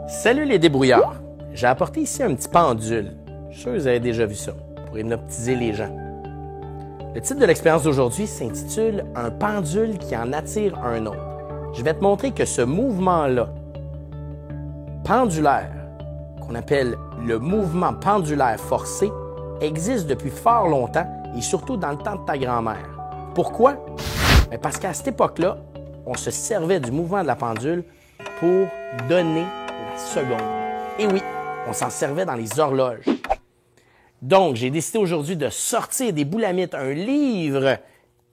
Salut les débrouillards! J'ai apporté ici un petit pendule. Je suis sûr que vous avez déjà vu ça, pour hypnotiser les gens. Le titre de l'expérience d'aujourd'hui s'intitule « Un pendule qui en attire un autre ». Je vais te montrer que ce mouvement-là, pendulaire, qu'on appelle le mouvement pendulaire forcé, existe depuis fort longtemps et surtout dans le temps de ta grand-mère. Pourquoi? Bien parce qu'à cette époque-là, on se servait du mouvement de la pendule pour donner la seconde. Et oui, on s'en servait dans les horloges. Donc, j'ai décidé aujourd'hui de sortir des Boulamites un livre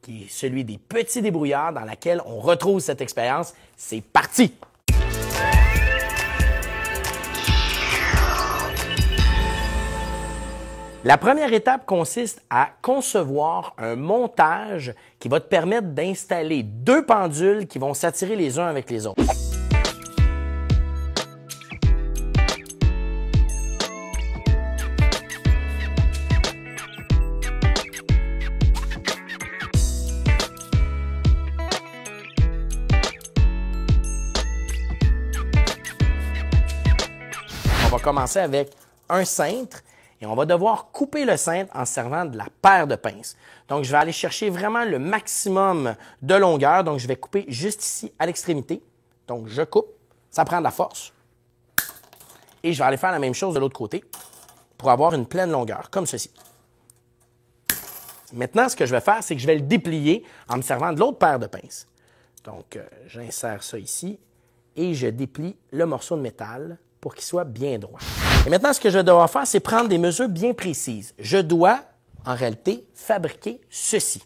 qui est celui des petits débrouillards dans lequel on retrouve cette expérience. C'est parti! La première étape consiste à concevoir un montage qui va te permettre d'installer deux pendules qui vont s'attirer les uns avec les autres. On va commencer avec un cintre. Et on va devoir couper le cintre en servant de la paire de pinces. Donc, je vais aller chercher vraiment le maximum de longueur. Donc, je vais couper juste ici à l'extrémité. Donc, je coupe. Ça prend de la force. Et je vais aller faire la même chose de l'autre côté pour avoir une pleine longueur, comme ceci. Maintenant, ce que je vais faire, c'est que je vais le déplier en me servant de l'autre paire de pinces. Donc, j'insère ça ici et je déplie le morceau de métal pour qu'il soit bien droit. Et maintenant, ce que je vais devoir faire, c'est prendre des mesures bien précises. Je dois, en réalité, fabriquer ceci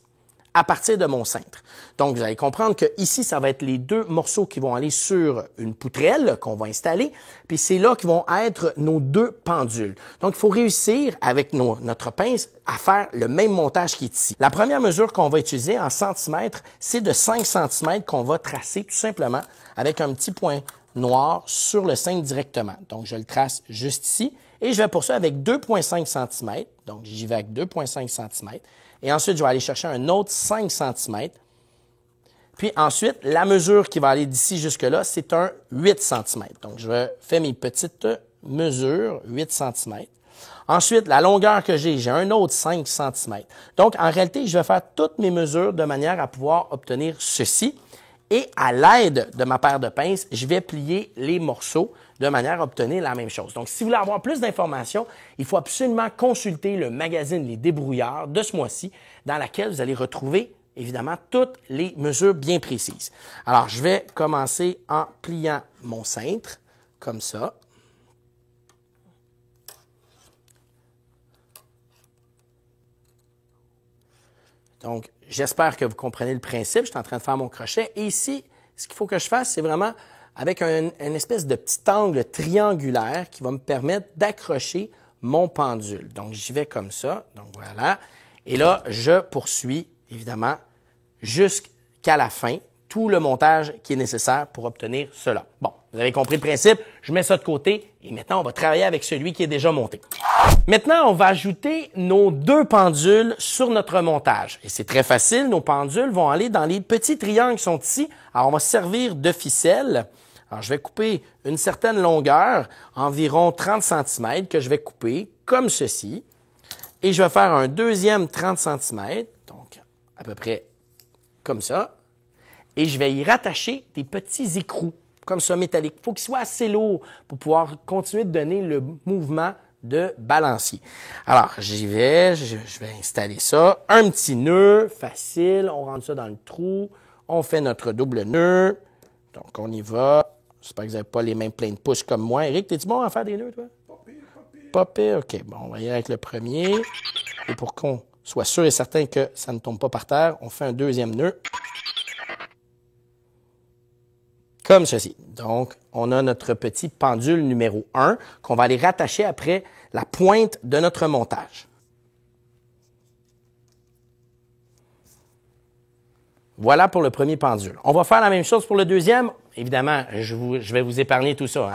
à partir de mon cintre. Donc, vous allez comprendre que ici, ça va être les deux morceaux qui vont aller sur une poutrelle qu'on va installer, puis c'est là qui vont être nos deux pendules. Donc, il faut réussir avec notre pince à faire le même montage qui est ici. La première mesure qu'on va utiliser en centimètres, c'est de 5 cm qu'on va tracer tout simplement avec un petit point noir sur le cintre directement. Donc, je le trace juste ici et je vais pour ça avec 2,5 cm. Donc, j'y vais avec 2,5 cm. Et ensuite, je vais aller chercher un autre 5 cm. Puis ensuite, la mesure qui va aller d'ici jusque-là, c'est un 8 cm. Donc, je fais mes petites mesures, 8 cm. Ensuite, la longueur que j'ai un autre 5 cm. Donc, en réalité, je vais faire toutes mes mesures de manière à pouvoir obtenir ceci. Et à l'aide de ma paire de pinces, je vais plier les morceaux de manière à obtenir la même chose. Donc, si vous voulez avoir plus d'informations, il faut absolument consulter le magazine Les Débrouillards de ce mois-ci, dans laquelle vous allez retrouver, évidemment, toutes les mesures bien précises. Alors, je vais commencer en pliant mon cintre, comme ça. Donc, j'espère que vous comprenez le principe. Je suis en train de faire mon crochet. Et ici, ce qu'il faut que je fasse, c'est vraiment avec une espèce de petit angle triangulaire qui va me permettre d'accrocher mon pendule. Donc, j'y vais comme ça. Donc, voilà. Et là, je poursuis, évidemment, jusqu'à la fin, tout le montage qui est nécessaire pour obtenir cela. Bon, vous avez compris le principe. Je mets ça de côté et maintenant, on va travailler avec celui qui est déjà monté. Maintenant, on va ajouter nos deux pendules sur notre montage. Et c'est très facile, nos pendules vont aller dans les petits triangles qui sont ici. Alors, on va se servir de ficelle. Alors, je vais couper une certaine longueur, environ 30 cm, que je vais couper comme ceci. Et je vais faire un deuxième 30 cm, donc à peu près comme ça. Et je vais y rattacher des petits écrous, comme ça, métalliques. Il faut qu'ils soient assez lourds pour pouvoir continuer de donner le mouvement de balancier. Alors, j'y vais, je vais installer ça. Un petit nœud, facile, on rentre ça dans le trou, on fait notre double nœud. Donc, on y va. J'espère que vous n'avez pas les mains pleines de pouces comme moi. Éric, t'es-tu bon à faire des nœuds, toi? Pas pire, pas pire. Pas pire, OK. Bon, on va y aller avec le premier. Et pour qu'on soit sûr et certain que ça ne tombe pas par terre, on fait un deuxième nœud. Comme ceci. Donc, on a notre petit pendule numéro 1 qu'on va aller rattacher après la pointe de notre montage. Voilà pour le premier pendule. On va faire la même chose pour le deuxième. Évidemment, je vais vous épargner tout ça.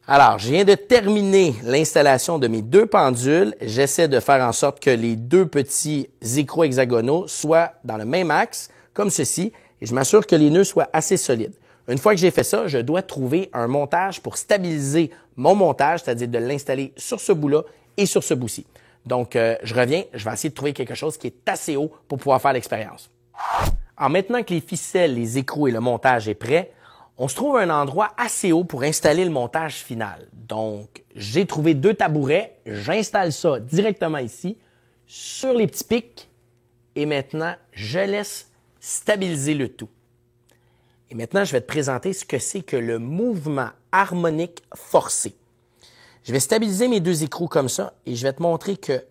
Alors, je viens de terminer l'installation de mes deux pendules. J'essaie de faire en sorte que les deux petits écrous hexagonaux soient dans le même axe, comme ceci, et je m'assure que les nœuds soient assez solides. Une fois que j'ai fait ça, je dois trouver un montage pour stabiliser mon montage, c'est-à-dire de l'installer sur ce bout-là et sur ce bout-ci. Donc, je reviens, je vais essayer de trouver quelque chose qui est assez haut pour pouvoir faire l'expérience. Alors maintenant que les ficelles, les écrous et le montage est prêt, on se trouve à un endroit assez haut pour installer le montage final. Donc, j'ai trouvé 2 tabourets, j'installe ça directement ici, sur les petits pics, et maintenant, je laisse stabiliser le tout. Et maintenant, je vais te présenter ce que c'est que le mouvement harmonique forcé. Je vais stabiliser mes 2 écrous comme ça, et je vais te montrer que,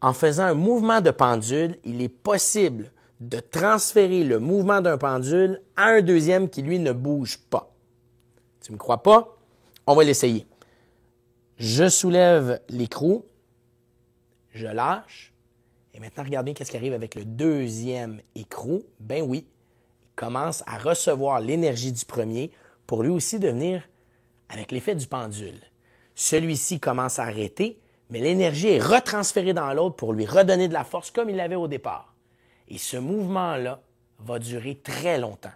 en faisant un mouvement de pendule, il est possible de transférer le mouvement d'un pendule à un deuxième qui, lui, ne bouge pas. Tu ne me crois pas? On va l'essayer. Je soulève l'écrou, je lâche, et maintenant, regarde bien qu'est-ce qui arrive avec le deuxième écrou. Ben oui, il commence à recevoir l'énergie du premier pour lui aussi devenir avec l'effet du pendule. Celui-ci commence à arrêter, mais l'énergie est retransférée dans l'autre pour lui redonner de la force comme il l'avait au départ. Et ce mouvement-là va durer très longtemps.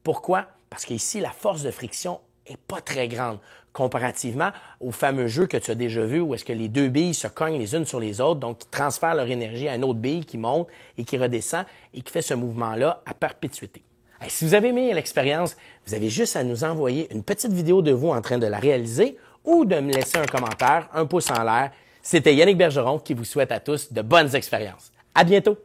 Pourquoi? Parce qu'ici, la force de friction n'est pas très grande comparativement au fameux jeu que tu as déjà vu où est-ce que les 2 billes se cognent les unes sur les autres, donc qui transfèrent leur énergie à une autre bille qui monte et qui redescend et qui fait ce mouvement-là à perpétuité. Et si vous avez aimé l'expérience, vous avez juste à nous envoyer une petite vidéo de vous en train de la réaliser ou de me laisser un commentaire, un pouce en l'air. C'était Yannick Bergeron qui vous souhaite à tous de bonnes expériences. À bientôt!